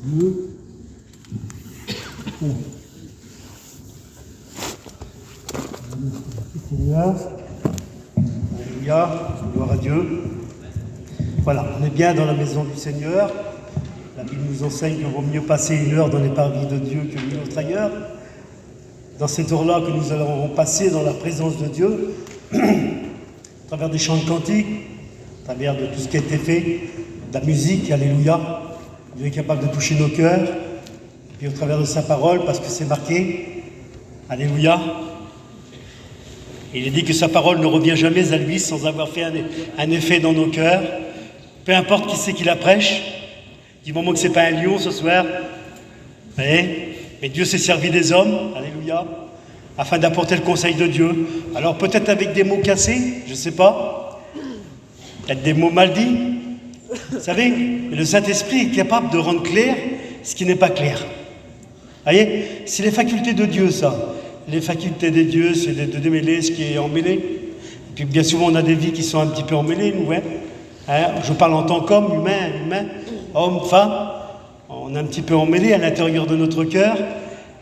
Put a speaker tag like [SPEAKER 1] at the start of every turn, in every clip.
[SPEAKER 1] Dieu. Seigneur. Alléluia, gloire à Dieu. Voilà, on est bien dans la maison du Seigneur. La Bible nous enseigne qu'il vaut mieux passer une heure dans les parvis de Dieu que 1000 autres ailleurs. Dans cette heure-là que nous allons passer dans la présence de Dieu, à travers des chants de cantiques, à travers de tout ce qui a été fait, de la musique, alléluia. Dieu est capable de toucher nos cœurs, et puis au travers de sa parole, parce que c'est marqué, alléluia. Il est dit que sa parole ne revient jamais à lui sans avoir fait un effet dans nos cœurs. Peu importe qui c'est qui la prêche, du moment que ce n'est pas un lion ce soir, mais Dieu s'est servi des hommes, alléluia, afin d'apporter le conseil de Dieu. Alors peut-être avec des mots cassés, je ne sais pas, peut-être des mots mal dits. Vous savez, le Saint-Esprit est capable de rendre clair ce qui n'est pas clair. Vous voyez, c'est les facultés de Dieu, ça. Les facultés de Dieu, c'est de démêler ce qui est emmêlé. Et puis bien souvent, on a des vies qui sont un petit peu emmêlées, nous, hein. Je parle en tant qu'homme, humain, homme, femme. On est un petit peu emmêlé à l'intérieur de notre cœur.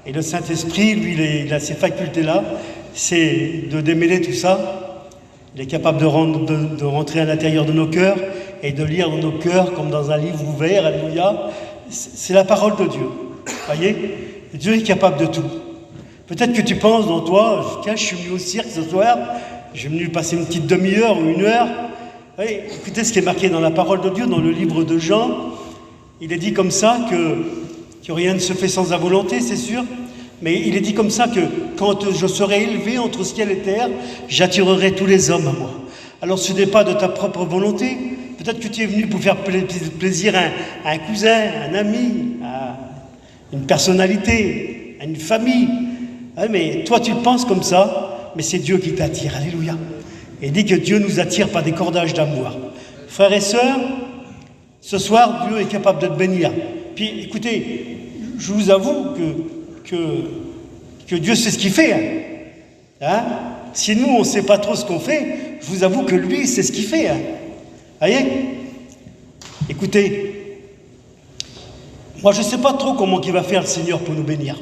[SPEAKER 1] Et le Saint-Esprit, lui, il a ces facultés-là. C'est de démêler tout ça. Il est capable de rentrer à l'intérieur de nos cœurs et de lire dans nos cœurs comme dans un livre ouvert, alléluia. C'est la parole de Dieu. Voyez, Dieu est capable de tout. Peut-être que tu penses dans toi, tiens, je suis venu au cirque ce soir, je suis venu passer une petite demi-heure ou une heure. Oui, écoutez ce qui est marqué dans la parole de Dieu, dans le livre de Jean. Il est dit comme ça que rien ne se fait sans sa volonté, c'est sûr. Mais il est dit comme ça que quand je serai élevé entre ciel et terre, j'attirerai tous les hommes à moi. Alors ce n'est pas de ta propre volonté. Peut-être que tu es venu pour faire plaisir à un cousin, à un ami, à une personnalité, à une famille. Mais toi, tu le penses comme ça, mais c'est Dieu qui t'attire. Alléluia. Et dit que Dieu nous attire par des cordages d'amour. Frères et sœurs, ce soir, Dieu est capable de te bénir. Puis, écoutez, je vous avoue que Dieu sait ce qu'il fait. Hein? Si nous, on ne sait pas trop ce qu'on fait, je vous avoue que lui, c'est ce qu'il fait. Hein? Voyez? Écoutez, moi, je ne sais pas trop comment il va faire le Seigneur pour nous bénir.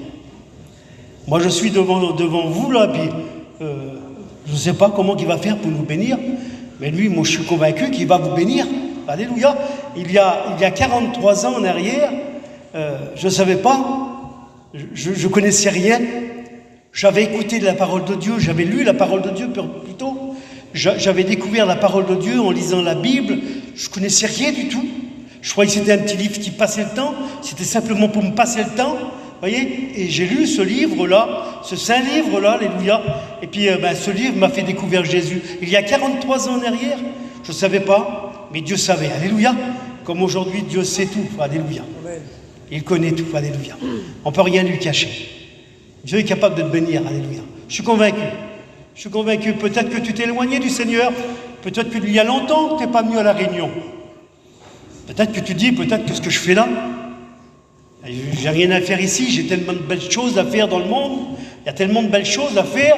[SPEAKER 1] Moi, je suis devant vous, là, puis je ne sais pas comment il va faire pour nous bénir, mais lui, moi, je suis convaincu qu'il va vous bénir. Alléluia. Il y a 43 ans en arrière, je ne savais pas, je ne connaissais rien. J'avais écouté de la parole de Dieu, j'avais lu la parole de Dieu plutôt. J'avais découvert la parole de Dieu en lisant la Bible. Je ne connaissais rien du tout. Je croyais que c'était un petit livre qui passait le temps. C'était simplement pour me passer le temps. Voyez, et j'ai lu ce livre-là, ce saint livre-là, alléluia. Et puis ce livre m'a fait découvrir Jésus. Il y a 43 ans en arrière, je ne savais pas, mais Dieu savait, alléluia. Comme aujourd'hui, Dieu sait tout, alléluia. Il connaît tout, alléluia. On ne peut rien lui cacher. Dieu est capable de te bénir, alléluia. Je suis convaincu, peut-être que tu t'es éloigné du Seigneur, peut-être qu'il y a longtemps que tu n'es pas venu à la réunion. Peut-être que tu dis, peut-être que ce que je fais là, j'ai rien à faire ici, j'ai tellement de belles choses à faire dans le monde, il y a tellement de belles choses à faire,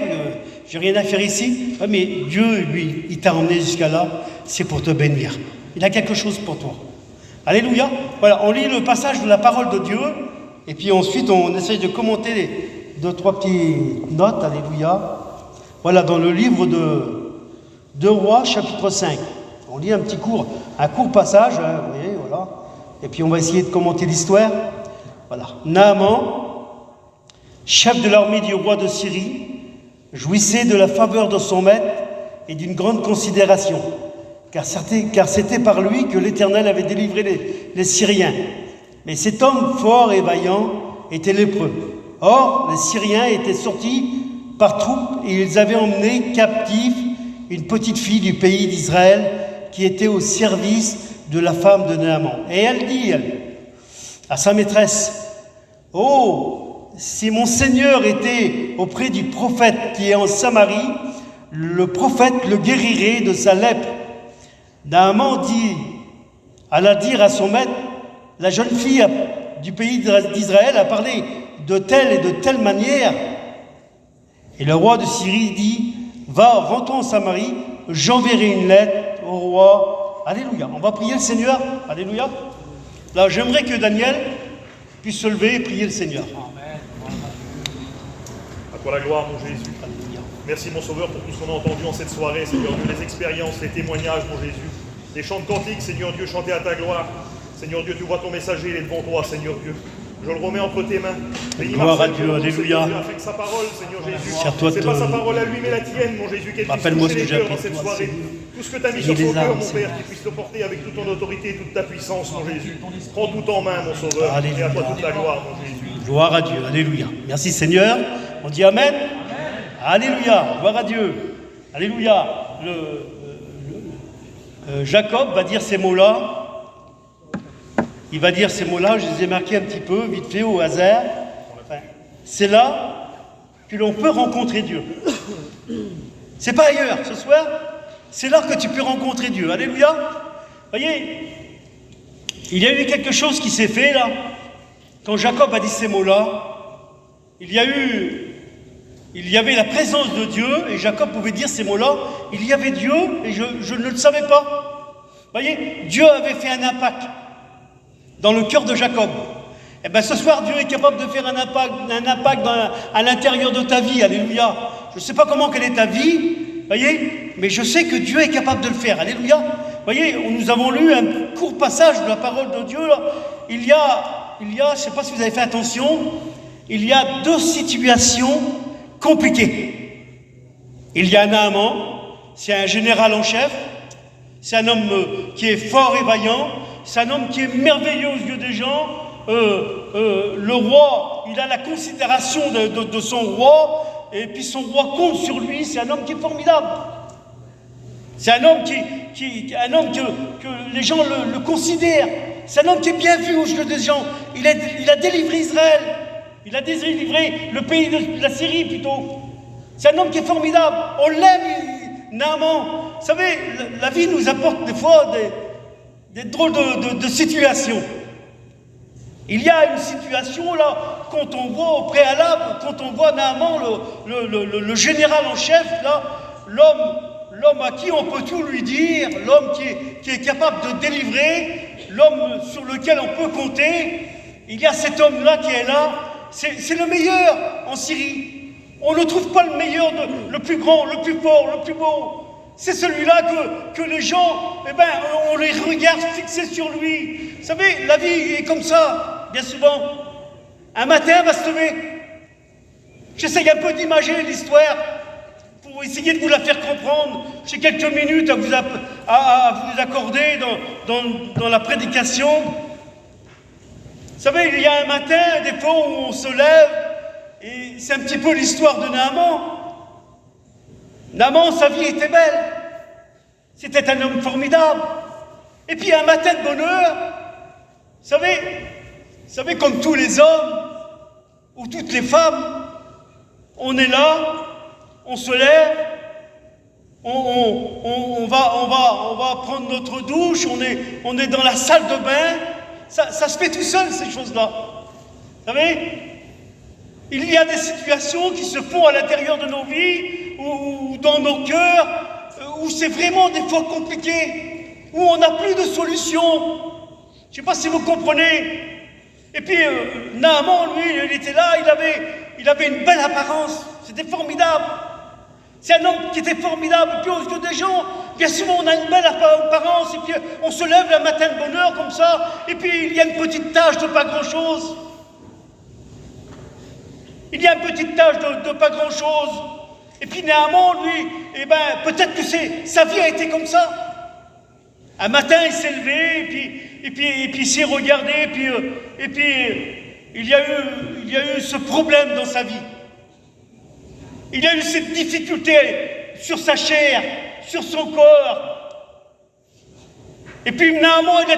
[SPEAKER 1] j'ai rien à faire ici. Ouais, mais Dieu, lui, il t'a emmené jusqu'à là, c'est pour te bénir. Il a quelque chose pour toi. Alléluia. Voilà, on lit le passage de la parole de Dieu, et puis ensuite on essaye de commenter les 2-3 petites notes, alléluia. Voilà, dans le livre de 2 Rois, chapitre 5. On lit un court passage, hein, vous voyez, voilà. Et puis on va essayer de commenter l'histoire. Voilà. Naaman, chef de l'armée du roi de Syrie, jouissait de la faveur de son maître et d'une grande considération, car c'était par lui que l'Éternel avait délivré les Syriens. Mais cet homme fort et vaillant était lépreux. Or, les Syriens étaient sortis par troupes et ils avaient emmené captive une petite fille du pays d'Israël qui était au service de la femme de Naaman. Et elle dit, à sa maîtresse, « Oh, si mon Seigneur était auprès du prophète qui est en Samarie, le prophète le guérirait de sa lèpre. » Naaman alla dire à son maître, « La jeune fille du pays d'Israël a parlé de telle et de telle manière. » Et le roi de Syrie dit, « Va, rentrons en Samarie, j'enverrai une lettre au roi. » Alléluia. On va prier le Seigneur. Alléluia. Là, j'aimerais que Daniel puisse se lever et prier le Seigneur.
[SPEAKER 2] À toi la gloire, mon Jésus. Merci, mon Sauveur, pour tout ce qu'on a entendu en cette soirée, Seigneur Dieu, les expériences, les témoignages, mon Jésus. Les chants de cantiques, Seigneur Dieu, chantés à ta gloire. Seigneur Dieu, tu vois ton messager, il est devant toi, Seigneur Dieu. Je le remets entre tes mains.
[SPEAKER 1] Gloire à Dieu, alléluia.
[SPEAKER 2] Avec sa parole, Seigneur Jésus. C'est
[SPEAKER 1] pas
[SPEAKER 2] sa parole à lui, mais la tienne, mon Jésus, qu'elle puisse toucher les cœurs dans cette soirée. Tout ce que tu as mis sur son cœur, mon Père, qu'il puisse te porter avec toute ton autorité et toute ta puissance, mon Jésus. Prends tout en main, mon Sauveur, et à toi toute la gloire, mon Jésus.
[SPEAKER 1] Gloire à Dieu, alléluia. Merci Seigneur. On dit Amen. Alléluia, gloire à Dieu. Alléluia. Jacob va dire ces mots-là. Il va dire ces mots-là, je les ai marqués un petit peu, vite fait, au hasard. C'est là que l'on peut rencontrer Dieu. C'est pas ailleurs, ce soir. C'est là que tu peux rencontrer Dieu. Alléluia. Voyez, il y a eu quelque chose qui s'est fait là. Quand Jacob a dit ces mots-là, il y avait la présence de Dieu, et Jacob pouvait dire ces mots-là. Il y avait Dieu, et je ne le savais pas. Voyez, Dieu avait fait un impact dans le cœur de Jacob. Et bien ce soir, Dieu est capable de faire un impact à l'intérieur de ta vie. Alléluia. Je ne sais pas comment quelle est ta vie, voyez, mais je sais que Dieu est capable de le faire. Alléluia. Voyez, nous avons lu un court passage de la parole de Dieu. Là. Il y a, je ne sais pas si vous avez fait attention, il y a deux situations compliquées. Il y a Naaman, c'est un général en chef, c'est un homme qui est fort et vaillant, c'est un homme qui est merveilleux aux yeux des gens. Le roi, il a la considération de son roi, et puis son roi compte sur lui. C'est un homme qui est formidable. C'est un homme que les gens le considèrent. C'est un homme qui est bien vu aux yeux des gens. Il a délivré Israël. Il a délivré le pays de la Syrie plutôt. C'est un homme qui est formidable. On l'aime, Naaman. Vous savez, la vie nous apporte des fois des drôles de situations. Il y a une situation là, quand on voit au préalable, quand on voit Naaman, le général en chef, là, l'homme à qui on peut tout lui dire, l'homme qui est capable de délivrer, l'homme sur lequel on peut compter, il y a cet homme-là qui est là, c'est le meilleur en Syrie. On ne trouve pas le meilleur, le plus grand, le plus fort, le plus beau. C'est celui-là que les gens, on les regarde fixés sur lui. Vous savez, la vie est comme ça, bien souvent. Un matin, elle va se lever. J'essaye un peu d'imager l'histoire pour essayer de vous la faire comprendre. J'ai quelques minutes à vous accorder dans la prédication. Vous savez, il y a un matin, des fois où on se lève, et c'est un petit peu l'histoire de Naaman. Naaman, sa vie était belle. C'était un homme formidable. Et puis un matin de bonheur, vous savez, comme tous les hommes, ou toutes les femmes, on est là, on se lève, on va prendre notre douche, on est dans la salle de bain. Ça se fait tout seul, ces choses-là. Vous savez, il y a des situations qui se font à l'intérieur de nos vies, ou dans nos cœurs, où c'est vraiment des fois compliqué, où on n'a plus de solution. Je ne sais pas si vous comprenez. Et puis, Naaman, lui, il était là, il avait une belle apparence. C'était formidable. C'est un homme qui était formidable. Et puis, aux yeux des gens, bien souvent, on a une belle apparence. Et puis, on se lève le matin de bonne heure, comme ça. Et puis, il y a une petite tache de pas grand-chose. Il y a une petite tache de pas grand-chose. Et puis Naaman, lui, peut-être que sa vie a été comme ça. Un matin, il s'est levé, et puis il s'est regardé, et puis il y a eu ce problème dans sa vie. Il y a eu cette difficulté sur sa chair, sur son corps. Et puis Naaman, il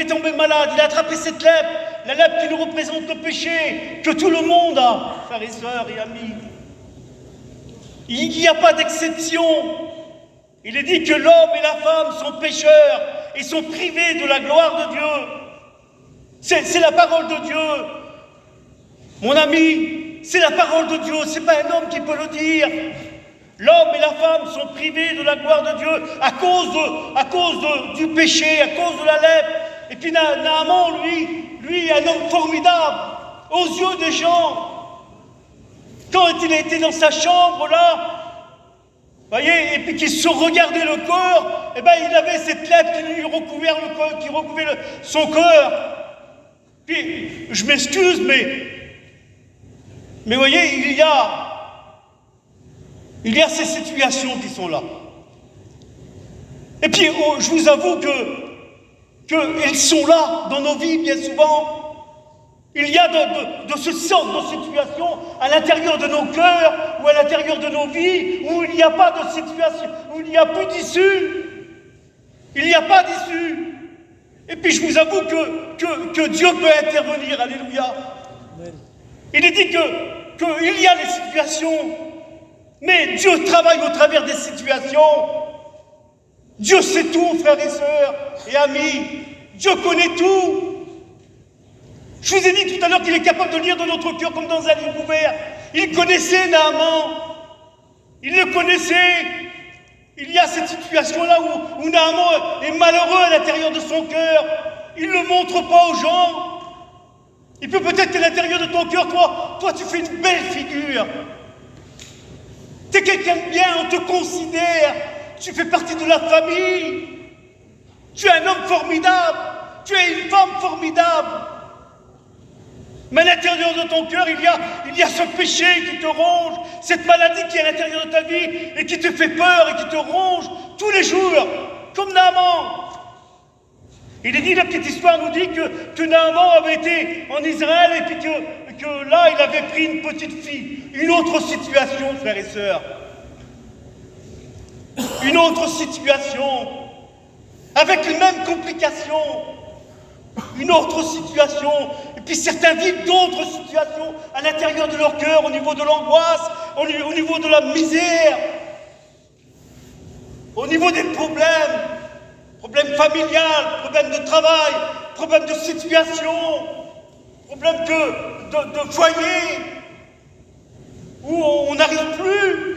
[SPEAKER 1] est tombé malade, il a attrapé cette lèpre, la lèpre qui nous représente le péché, que tout le monde a, frères et sœurs et amis. Il n'y a pas d'exception. Il est dit que l'homme et la femme sont pécheurs et sont privés de la gloire de Dieu. C'est la parole de Dieu. Mon ami, c'est la parole de Dieu, c'est pas un homme qui peut le dire. L'homme et la femme sont privés de la gloire de Dieu à cause du péché, à cause de la lèpre. Et puis Naaman, lui, un homme formidable, aux yeux des gens. Quand il a été dans sa chambre, là, voyez, et puis qu'il se regardait le corps, et ben il avait cette lèpre qui lui recouvrait le corps, qui recouvrait son corps. Puis, je m'excuse, mais voyez, il y a ces situations qui sont là. Et puis, je vous avoue qu'elles sont là dans nos vies, bien souvent. Il y a de ce sort de situations à l'intérieur de nos cœurs ou à l'intérieur de nos vies où il n'y a pas de situation, où il n'y a plus d'issue. Il n'y a pas d'issue. Et puis je vous avoue que Dieu peut intervenir. Alléluia. Il est dit qu'il y a des situations, mais Dieu travaille au travers des situations. Dieu sait tout, frères et sœurs et amis. Dieu connaît tout. Je vous ai dit tout à l'heure qu'il est capable de lire dans notre cœur comme dans un livre ouvert. Il connaissait Naaman. Il le connaissait. Il y a cette situation-là où Naaman est malheureux à l'intérieur de son cœur. Il ne le montre pas aux gens. Il peut peut-être qu'à l'intérieur de ton cœur, toi, tu fais une belle figure. Tu es quelqu'un de bien, on te considère. Tu fais partie de la famille. Tu es un homme formidable. Tu es une femme formidable. Mais à l'intérieur de ton cœur, il y a ce péché qui te ronge, cette maladie qui est à l'intérieur de ta vie et qui te fait peur et qui te ronge tous les jours, comme Naaman. Il est dit, la petite histoire nous dit que Naaman avait été en Israël et puis que là, il avait pris une petite fille. Une autre situation, frères et sœurs. Une autre situation, avec les mêmes complications. Une autre situation, et puis certains vivent d'autres situations à l'intérieur de leur cœur, au niveau de l'angoisse, au niveau de la misère, au niveau des problèmes familiales, problèmes de travail, problèmes de situation, problèmes de foyer, où on n'arrive plus.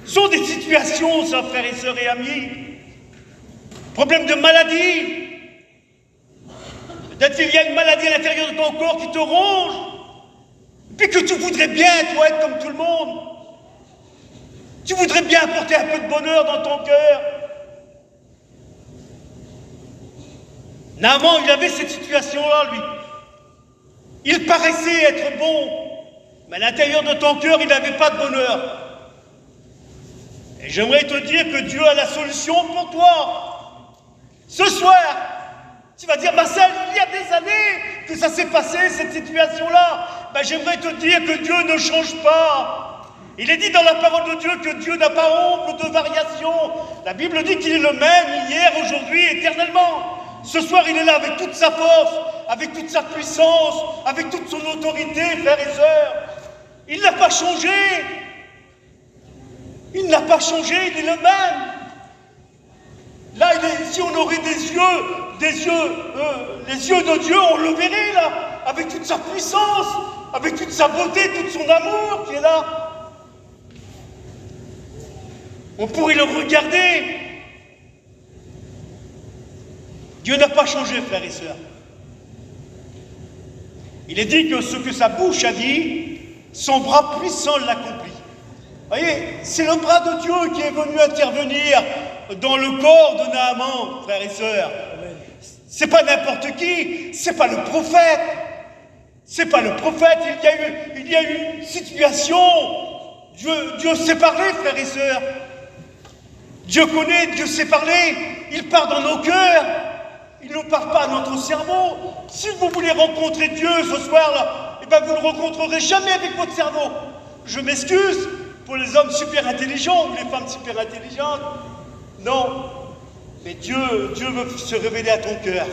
[SPEAKER 1] Ce sont des situations, ça, frères et sœurs et amis. Problèmes de maladie. Peut-être qu'il y a une maladie à l'intérieur de ton corps qui te ronge, puis que tu voudrais bien, toi, être comme tout le monde. Tu voudrais bien apporter un peu de bonheur dans ton cœur. Naaman, il avait cette situation-là, lui. Il paraissait être bon, mais à l'intérieur de ton cœur, il n'avait pas de bonheur. Et j'aimerais te dire que Dieu a la solution pour toi. Ce soir, tu vas dire, Marcel, il y a des années que ça s'est passé, cette situation-là. Ben, j'aimerais te dire que Dieu ne change pas. Il est dit dans la parole de Dieu que Dieu n'a pas ombre de variation. La Bible dit qu'il est le même hier, aujourd'hui, éternellement. Ce soir, il est là avec toute sa force, avec toute sa puissance, avec toute son autorité, frères et sœurs. Il n'a pas changé. Il n'a pas changé, il est le même. Là, si on aurait les yeux de Dieu, on le verrait là, avec toute sa puissance, avec toute sa beauté, tout son amour qui est là. On pourrait le regarder. Dieu n'a pas changé, frères et sœurs. Il est dit que ce que sa bouche a dit, son bras puissant l'accomplit. Vous voyez, c'est le bras de Dieu qui est venu intervenir dans le corps de Naaman, frères et sœurs. C'est pas n'importe qui, c'est pas le prophète. C'est pas le prophète, il y a eu une situation. Dieu sait parler, frères et sœurs. Dieu connaît, Dieu sait parler. Il part dans nos cœurs. Il ne parle pas à notre cerveau. Si vous voulez rencontrer Dieu ce soir-là, eh ben vous ne le rencontrerez jamais avec votre cerveau. Je m'excuse pour les hommes super intelligents ou les femmes super intelligentes. Non. Mais Dieu veut se révéler à ton cœur.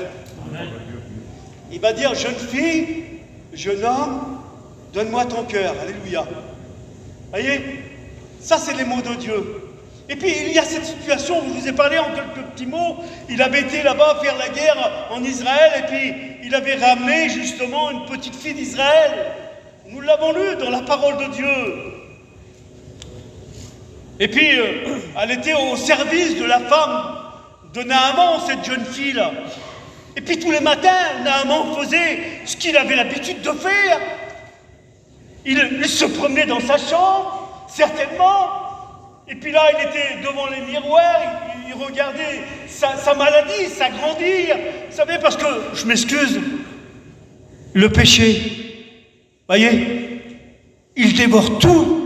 [SPEAKER 1] Il va dire, jeune fille, jeune homme, donne-moi ton cœur. Alléluia. Voyez, ça c'est les mots de Dieu. Et puis il y a cette situation, je vous ai parlé en quelques petits mots, il avait été là-bas faire la guerre en Israël et puis il avait ramené justement une petite fille d'Israël. Nous l'avons lu dans la parole de Dieu. Et puis elle était au service de la femme de Naaman, cette jeune fille-là. Et puis tous les matins, Naaman faisait ce qu'il avait l'habitude de faire. Il se promenait dans sa chambre, certainement. Et puis là, il était devant les miroirs, il regardait sa maladie s'agrandir. Vous savez, parce que, je m'excuse, le péché, voyez, il dévore tout.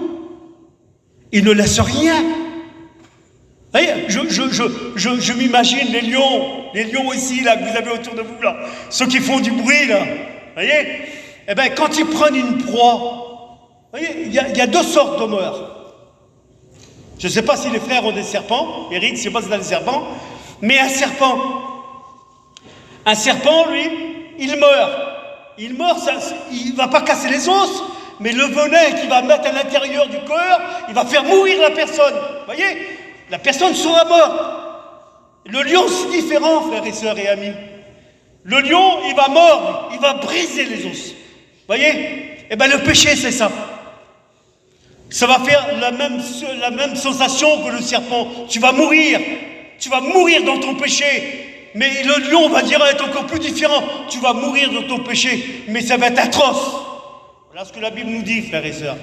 [SPEAKER 1] Il ne laisse rien. Vous voyez, je m'imagine les lions ici, là, que vous avez autour de vous, là, ceux qui font du bruit, là, vous voyez, eh bien, quand ils prennent une proie, vous voyez, il y a deux sortes de morts. Je ne sais pas si les frères ont des serpents, Eric, je ne sais pas si tu as des serpents, mais un serpent, lui, il meurt. Il meurt, il ne va pas casser les os, mais le venin qu'il va mettre à l'intérieur du corps, il va faire mourir la personne. Vous voyez, la personne sera morte. Le lion, c'est différent, frères et sœurs et amis. Le lion, il va mordre, il va briser les os. Vous voyez? Eh bien, le péché, c'est ça. Ça va faire la même sensation que le serpent. Tu vas mourir dans ton péché. Mais le lion va dire être encore plus différent. Tu vas mourir dans ton péché, mais ça va être atroce. Voilà ce que la Bible nous dit, frères et sœurs.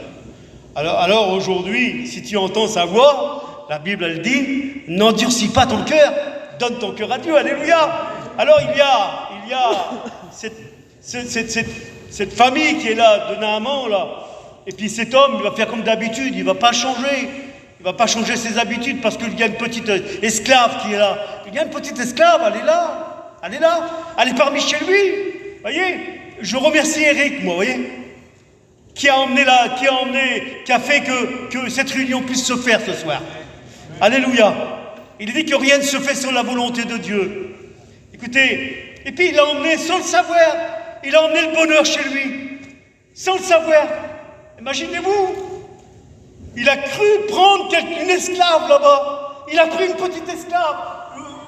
[SPEAKER 1] Alors aujourd'hui, si tu entends sa voix, la Bible elle dit, n'endurcis pas ton cœur, donne ton cœur à Dieu, alléluia. Alors il y a cette famille qui est là, de Naaman, là. Et puis cet homme, il va faire comme d'habitude, il ne va pas changer. Il ne va pas changer ses habitudes parce qu'il y a une petite esclave qui est là. Il y a une petite esclave, elle est là. Elle est parmi chez lui. Vous voyez, je remercie Eric, moi, vous voyez, qui a fait que cette réunion puisse se faire ce soir. Alléluia. Il dit que rien ne se fait sans la volonté de Dieu. Écoutez, et puis il a emmené sans le savoir, il a emmené le bonheur chez lui, sans le savoir. Imaginez-vous, il a cru prendre une esclave là-bas. Il a pris une petite esclave.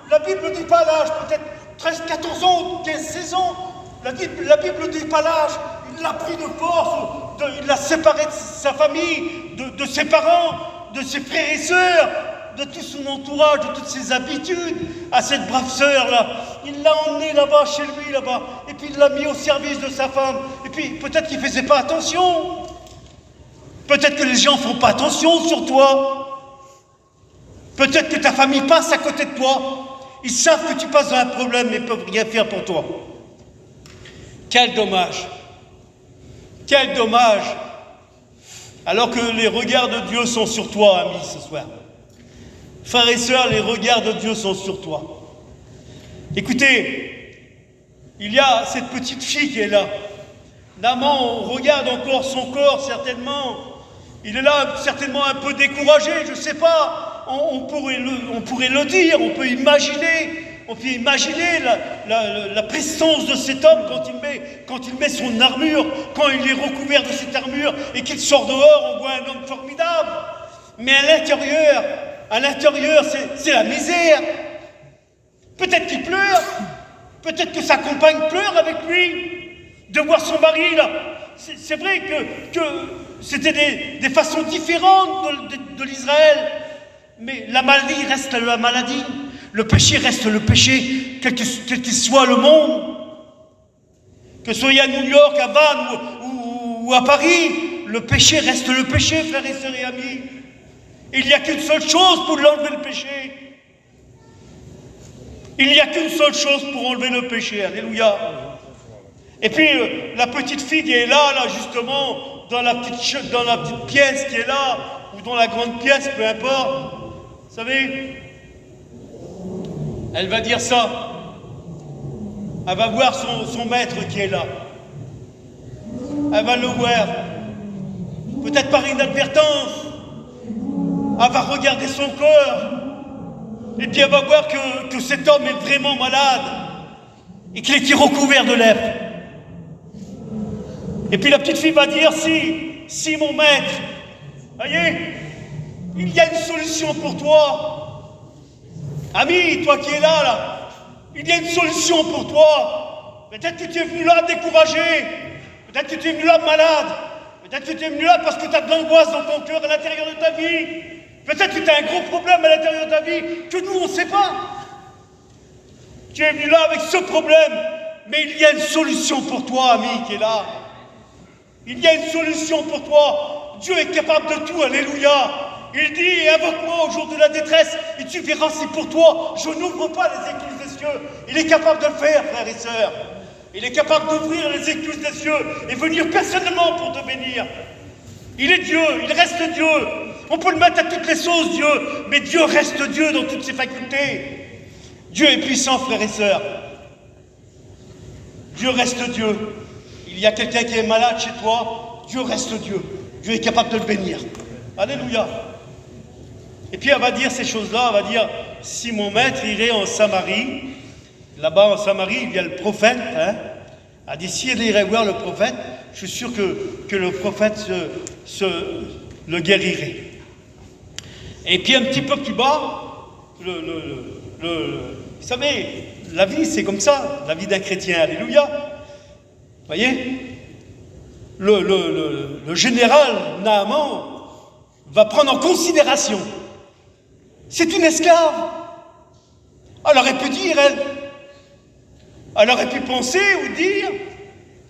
[SPEAKER 1] La Bible ne dit pas l'âge, peut-être 13, 14 ans, 15, 16 ans. La Bible ne dit pas l'âge. Il l'a pris de force, il l'a séparé de sa famille, de ses parents, de ses frères et sœurs, de tout son entourage, de toutes ses habitudes, à cette brave sœur-là. Il l'a emmené là-bas, chez lui, là-bas. Et puis il l'a mis au service de sa femme. Et puis peut-être qu'il ne faisait pas attention. Peut-être que les gens ne font pas attention sur toi. Peut-être que ta famille passe à côté de toi. Ils savent que tu passes dans un problème, mais ne peuvent rien faire pour toi. Quel dommage. Quel dommage. Alors que les regards de Dieu sont sur toi, amis, ce soir. Frères et sœurs, les regards de Dieu sont sur toi. Écoutez, il y a cette petite fille qui est là. Naaman, on regarde encore son corps, certainement. Il est là, certainement un peu découragé, je ne sais pas. On pourrait le dire, on peut imaginer la prestance de cet homme quand il met son armure, quand il est recouvert de cette armure et qu'il sort dehors, on voit un homme formidable. Mais à l'intérieur, c'est la misère. Peut-être qu'il pleure, peut-être que sa compagne pleure avec lui, de voir son mari là. C'est vrai que c'était des façons différentes de l'Israël, mais la maladie reste la maladie, le péché reste le péché, quel qu'il soit le monde, que ce soit à New York, à Vannes ou à Paris, le péché reste le péché, frères et sœurs et amis. Il n'y a qu'une seule chose pour enlever le péché. Il n'y a qu'une seule chose pour enlever le péché, alléluia. Et puis, la petite fille qui est là, justement, dans la petite pièce qui est là, ou dans la grande pièce, peu importe, vous savez, elle va dire ça. Elle va voir son maître qui est là. Elle va le voir. Peut-être par inadvertance. Elle va regarder son corps. Et puis elle va voir que cet homme est vraiment malade. Et qu'il est recouvert de lèpre. Et puis la petite fille va dire, si mon maître, voyez, il y a une solution pour toi. Ami, toi qui es là, il y a une solution pour toi. Peut-être que tu es venu là découragé. Peut-être que tu es venu là malade. Peut-être que tu es venu là parce que tu as de l'angoisse dans ton cœur à l'intérieur de ta vie. Peut-être que tu as un gros problème à l'intérieur de ta vie que nous, on ne sait pas. Tu es venu là avec ce problème, mais il y a une solution pour toi, ami, qui est là. Il y a une solution pour toi. Dieu est capable de tout, alléluia. Il dit, invoque-moi au jour de la détresse, et tu verras si pour toi, je n'ouvre pas les écluses des cieux. Il est capable de le faire, frères et sœurs. Il est capable d'ouvrir les écluses des cieux et venir personnellement pour te bénir. Il est Dieu, il reste Dieu. On peut le mettre à toutes les sauces, Dieu, mais Dieu reste Dieu dans toutes ses facultés. Dieu est puissant, frères et sœurs. Dieu reste Dieu. Il y a quelqu'un qui est malade chez toi, Dieu reste Dieu. Dieu est capable de le bénir. Alléluia. Et puis elle va dire ces choses-là, elle va dire, si mon maître irait en Samarie, là-bas en Samarie, il y a le prophète, elle dit, si elle irait voir le prophète, je suis sûr que le prophète le guérirait. Et puis un petit peu plus bas, vous savez, la vie c'est comme ça, la vie d'un chrétien, alléluia. Vous voyez, le général Naaman va prendre en considération. C'est une esclave. Elle aurait pu dire, elle aurait pu penser ou dire,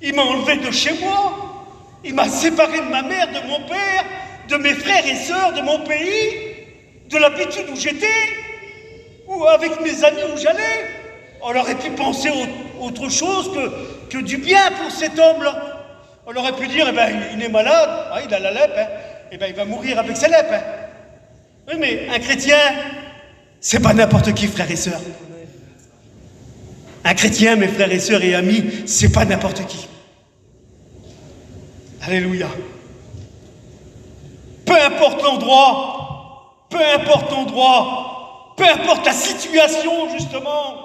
[SPEAKER 1] il m'a enlevé de chez moi, il m'a séparé de ma mère, de mon père, de mes frères et sœurs, de mon pays, de l'habitude où j'étais, ou avec mes amis où j'allais. Elle aurait pu penser autre chose que du bien pour cet homme-là. On aurait pu dire, eh ben, il est malade, il a la lèpre, eh ben, il va mourir avec sa lèpre. Oui, mais un chrétien, c'est pas n'importe qui, frères et sœurs. Un chrétien, mes frères et sœurs et amis, c'est pas n'importe qui. Alléluia. Peu importe l'endroit, peu importe la situation, justement,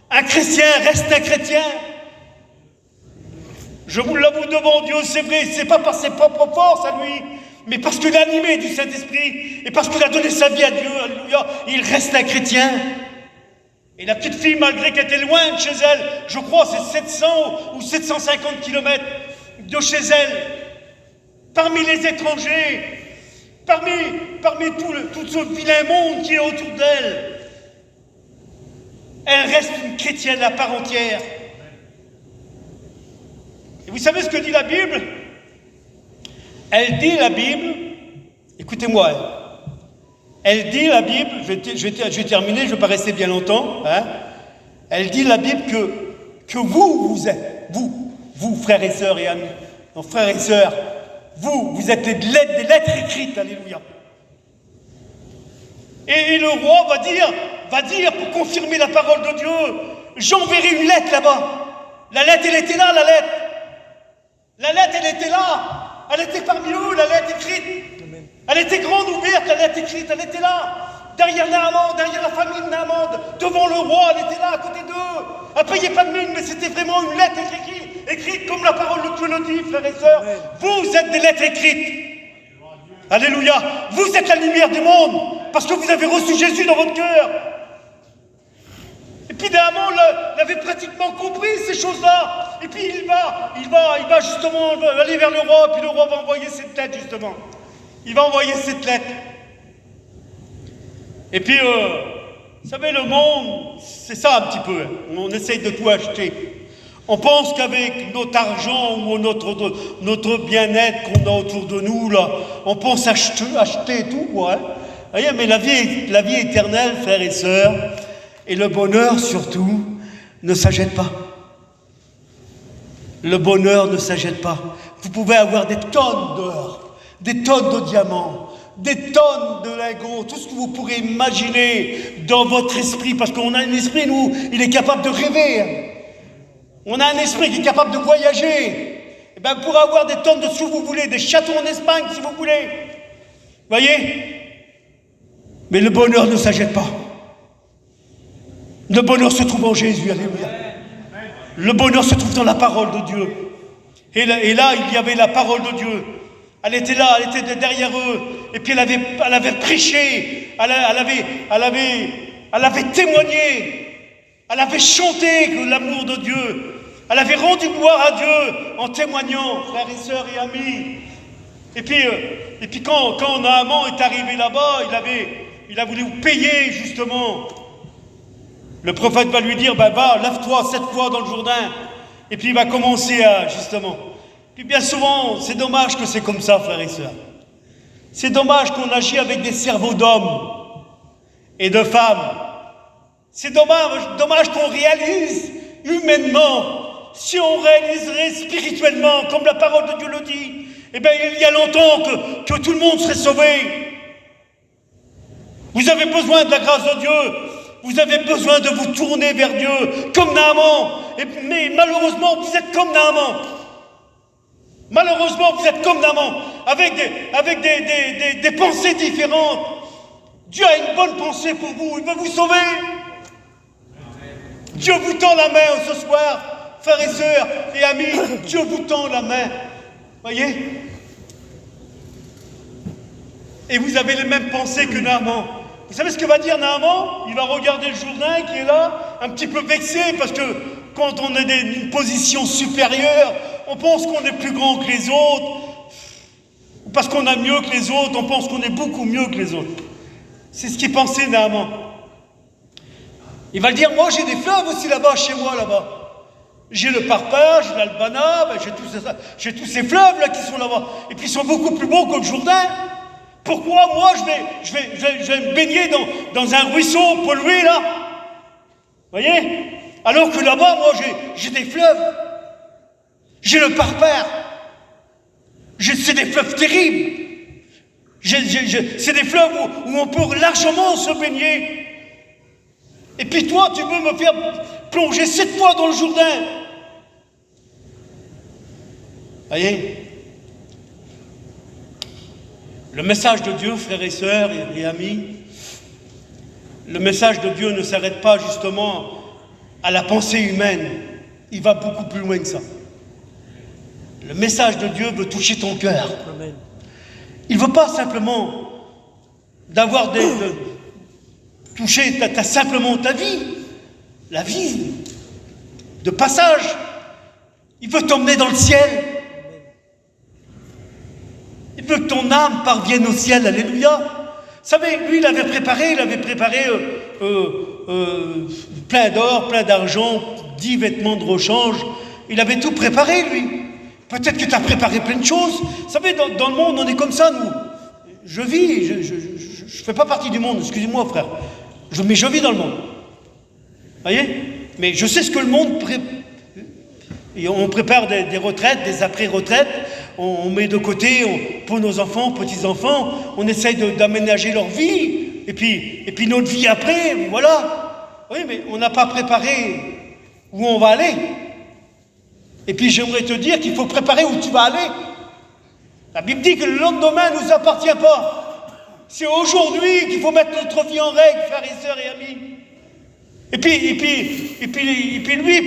[SPEAKER 1] un chrétien reste un chrétien. Je vous l'avoue devant Dieu, c'est vrai, c'est pas par ses propres forces à lui, mais parce qu'il est animé du Saint-Esprit, et parce qu'il a donné sa vie à Dieu, alléluia, il reste un chrétien. Et la petite fille, malgré qu'elle était loin de chez elle, je crois c'est 700 ou 750 km de chez elle, parmi les étrangers, parmi tout ce vilain monde qui est autour d'elle, elle reste une chrétienne à part entière. Et vous savez ce que dit la Bible? Elle dit la Bible, écoutez-moi, elle dit la Bible, je vais terminer, je ne vais pas rester bien longtemps, elle dit la Bible que vous êtes, vous frères et sœurs et amis, non, frères et sœurs, vous êtes des lettres écrites, alléluia. Et le roi va dire pour confirmer la parole de Dieu, j'enverrai une lettre là-bas. La lettre, elle était là, la lettre. La lettre, elle était là. Elle était parmi eux, la lettre écrite. Elle était grande ouverte, la lettre écrite, elle était là. Derrière Naaman, derrière la famille de Naaman, devant le roi, elle était là, à côté d'eux. Elle ne payait pas de mine, mais c'était vraiment une lettre écrite comme la parole de Dieu le dit, frères et sœurs. Vous êtes des lettres écrites. Alléluia. Vous êtes la lumière du monde, parce que vous avez reçu Jésus dans votre cœur. Et puis Naaman l'avait pratiquement compris, ces choses-là. Et puis il va justement aller vers le roi, puis le roi va envoyer cette lettre, justement. Il va envoyer cette lettre. Et puis, vous savez, le monde, c'est ça un petit peu. On essaye de tout acheter. On pense qu'avec notre argent ou notre bien-être qu'on a autour de nous, là, on pense acheter tout, quoi. Hein. Voyez, mais la vie éternelle, frères et sœurs, et le bonheur surtout, ne s'achète pas. Le bonheur ne s'achète pas. Vous pouvez avoir des tonnes d'or, des tonnes de diamants, des tonnes de lingots, tout ce que vous pourrez imaginer dans votre esprit, parce qu'on a un esprit, nous, il est capable de rêver. On a un esprit qui est capable de voyager. Et bien, vous pourrez avoir des tonnes de ce que vous voulez, des châteaux en Espagne, si vous voulez. Voyez? Mais le bonheur ne s'achète pas. Le bonheur se trouve en Jésus, alléluia. Le bonheur se trouve dans la parole de Dieu. Et là, il y avait la parole de Dieu. Elle était là, elle était derrière eux. Et puis elle avait prêché, elle avait témoigné, elle avait chanté que l'amour de Dieu. Elle avait rendu gloire à Dieu en témoignant, frères et sœurs et amis. Et puis quand Naaman est arrivé là-bas, il a voulu payer justement Le prophète va lui dire, va, lave-toi 7 fois dans le Jourdain. Et puis il va commencer à, justement. Puis bien souvent, c'est dommage que c'est comme ça, frères et sœurs. C'est dommage qu'on agit avec des cerveaux d'hommes et de femmes. C'est dommage qu'on réalise humainement. Si on réaliserait spirituellement, comme la parole de Dieu le dit, eh bien il y a longtemps que tout le monde serait sauvé. Vous avez besoin de la grâce de Dieu. Vous avez besoin de vous tourner vers Dieu, comme Naaman. Mais malheureusement, vous êtes comme Naaman. Malheureusement, vous êtes comme Naaman, avec des pensées différentes. Dieu a une bonne pensée pour vous. Il veut vous sauver. Dieu vous tend la main ce soir, frères et sœurs et amis. Dieu vous tend la main. Voyez? Et vous avez les mêmes pensées que Naaman. Vous savez ce que va dire Naaman? Il va regarder le Jourdain qui est là, un petit peu vexé, parce que quand on est d'une position supérieure, on pense qu'on est plus grand que les autres. Parce qu'on a mieux que les autres, on pense qu'on est beaucoup mieux que les autres. C'est ce qu'il pensait Naaman. Il va le dire, moi j'ai des fleuves aussi là-bas, chez moi là-bas. J'ai le Parpa, j'ai l'Albana, j'ai tous ces fleuves là qui sont là-bas. Et puis ils sont beaucoup plus beaux que le Jourdain. Pourquoi moi je vais me baigner dans un ruisseau pollué là? Voyez? Alors que là-bas, moi j'ai des fleuves. J'ai le Parpar. C'est des fleuves terribles. C'est des fleuves où on peut largement se baigner. Et puis toi, tu veux me faire plonger 7 fois dans le Jourdain. Voyez? Le message de Dieu, frères et sœurs et amis, le message de Dieu ne s'arrête pas justement à la pensée humaine. Il va beaucoup plus loin que ça. Le message de Dieu veut toucher ton cœur. Il ne veut pas simplement toucher simplement ta vie, la vie de passage. Il veut t'emmener dans le ciel. Il veut que ton âme parvienne au ciel, alléluia. Vous savez, lui, il avait préparé plein d'or, plein d'argent, 10 vêtements de rechange. Il avait tout préparé, lui. Peut-être que tu as préparé plein de choses. Vous savez, dans le monde, on est comme ça, nous. Je vis, je fais pas partie du monde, excusez-moi, frère. Mais je vis dans le monde. Vous voyez? Mais je sais ce que le monde Et on prépare des retraites, des après-retraites. On met de côté pour nos enfants, petits-enfants. On essaye d'aménager leur vie. Et puis notre vie après, voilà. Oui, mais on n'a pas préparé où on va aller. Et puis j'aimerais te dire qu'il faut préparer où tu vas aller. La Bible dit que le lendemain ne nous appartient pas. C'est aujourd'hui qu'il faut mettre notre vie en règle, frères et sœurs et amis. Et puis lui,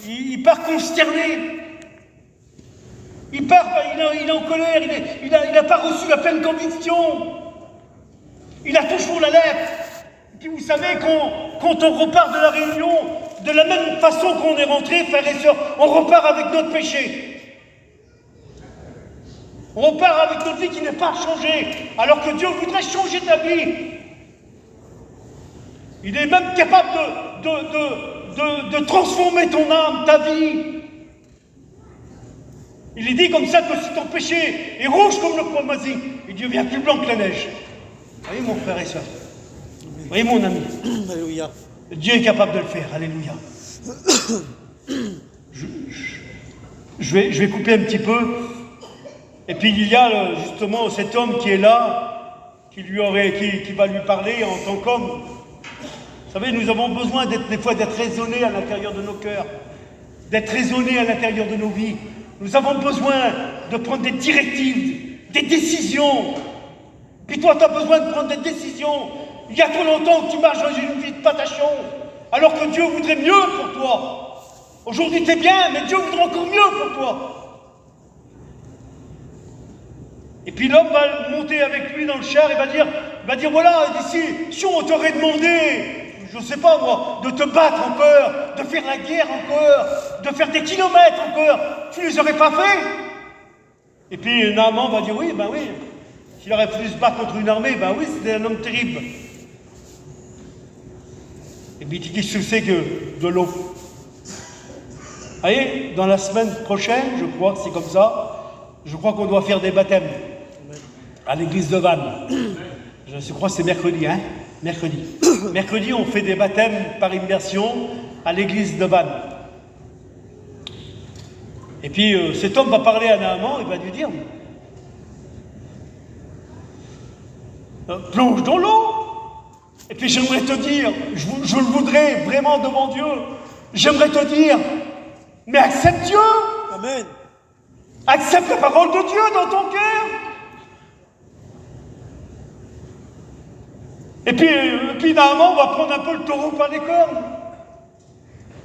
[SPEAKER 1] il part consterné. Il est en colère, il n'a pas reçu la pleine conviction. Il a toujours la lettre. Et puis vous savez, quand on repart de la réunion, de la même façon qu'on est rentré, frères et sœurs, on repart avec notre péché. On repart avec notre vie qui n'est pas changée, alors que Dieu voudrait changer ta vie. Il est même capable de transformer ton âme, ta vie. Il est dit comme ça que si ton péché est rouge comme le chromazine, il devient plus blanc que la neige. Voyez mon frère et soeur. Voyez mon ami.
[SPEAKER 3] Alléluia.
[SPEAKER 1] Dieu est capable de le faire. Alléluia. Je vais couper un petit peu. Et puis il y a justement cet homme qui est là, qui va lui parler en tant qu'homme. Vous savez, nous avons besoin des fois d'être raisonnés à l'intérieur de nos cœurs, d'être raisonnés à l'intérieur de nos vies. Nous avons besoin de prendre des directives, des décisions. Puis toi, tu as besoin de prendre des décisions. Il y a trop longtemps que tu marches dans une vie de patachon, alors que Dieu voudrait mieux pour toi. Aujourd'hui, tu es bien, mais Dieu voudrait encore mieux pour toi. Et puis l'homme va monter avec lui dans le char et va dire voilà, si on t'aurait demandé, je ne sais pas moi, de te battre encore, de faire la guerre encore, de faire des kilomètres encore, tu ne les aurais pas fait? Et puis Naaman va dire oui, s'il aurait pu se battre contre une armée, oui, c'était un homme terrible. Et puis qu'est-ce que c'est que de l'eau? Voyez, dans la semaine prochaine, je crois que c'est comme ça, je crois qu'on doit faire des baptêmes à l'église de Vannes. Je crois que c'est mercredi, hein? Mercredi. Mercredi, on fait des baptêmes par immersion à l'église de Vannes. Et puis cet homme va parler à Naaman, il va lui dire plonge dans l'eau. Et puis j'aimerais te dire, je le voudrais vraiment devant Dieu, j'aimerais te dire, mais accepte Dieu.
[SPEAKER 3] Amen.
[SPEAKER 1] Accepte la parole de Dieu dans ton cœur. Et puis Naaman va prendre un peu le taureau par les cornes.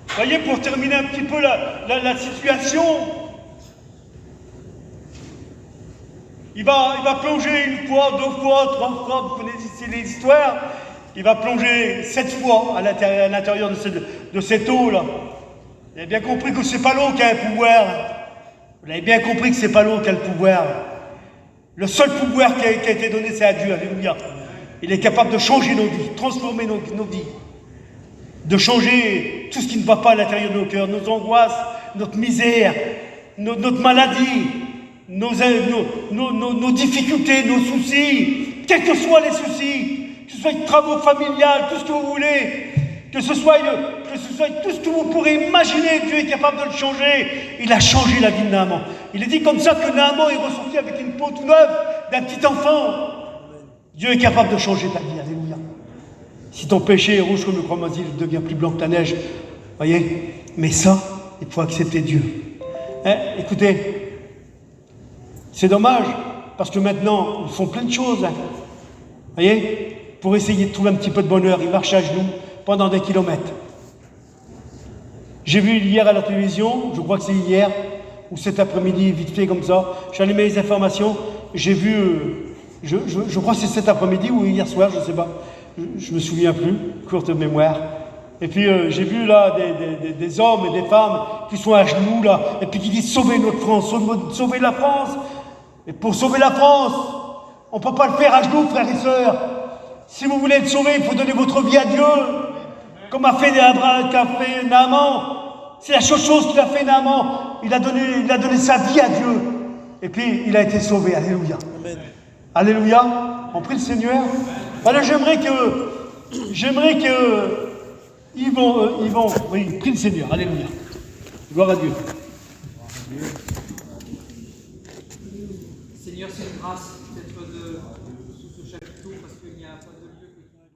[SPEAKER 1] Vous voyez, pour terminer un petit peu la situation, il va plonger une fois, 2 fois, 3 fois, vous connaissez les histoires, il va plonger 7 fois à l'intérieur de cette eau-là. Vous avez bien compris que c'est pas l'eau qui a un pouvoir. Vous avez bien compris que c'est pas l'eau qui a le pouvoir. Le seul pouvoir qui a été donné, c'est à Dieu, alléluia. Il est capable de changer nos vies, transformer nos vies, de changer tout ce qui ne va pas à l'intérieur de nos cœurs, nos angoisses, notre misère, notre maladie, nos difficultés, nos soucis, quels que soient les soucis, que ce soit les travaux familiales, tout ce que vous voulez, que ce soit tout ce que vous pourrez imaginer, Dieu est capable de le changer. Il a changé la vie de Naaman. Il est dit comme ça que Naaman est ressorti avec une peau toute neuve d'un petit enfant. Dieu est capable de changer ta vie, alléluia. Si ton péché est rouge comme le cramoisi, il devient plus blanc que la neige. Voyez, mais ça, il faut accepter Dieu. Hein, écoutez, c'est dommage, parce que maintenant, ils font plein de choses. Hein. Voyez, pour essayer de trouver un petit peu de bonheur, ils marchent à genoux pendant des kilomètres. J'ai vu hier à la télévision, je crois que c'est hier, ou cet après-midi, vite fait comme ça, j'ai allumé les informations, j'ai vu, je crois que c'est cet après-midi ou hier soir, je ne sais pas, je me souviens plus, courte mémoire. Et puis j'ai vu là des hommes et des femmes qui sont à genoux là, et puis qui disent sauver notre France, sauver la France. Et pour sauver la France, on ne peut pas le faire à genoux, frères et sœurs. Si vous voulez être sauvés, il faut donner votre vie à Dieu. Comme a fait Naaman. C'est la seule chose qu'il a fait Naaman. Il a donné sa vie à Dieu. Et puis il a été sauvé. Alléluia.
[SPEAKER 3] Amen.
[SPEAKER 1] Alléluia. On prie le Seigneur. Voilà, j'aimerais que ils vont, oui, prie le Seigneur. Alléluia. Gloire à Dieu.
[SPEAKER 4] Seigneur, c'est une grâce.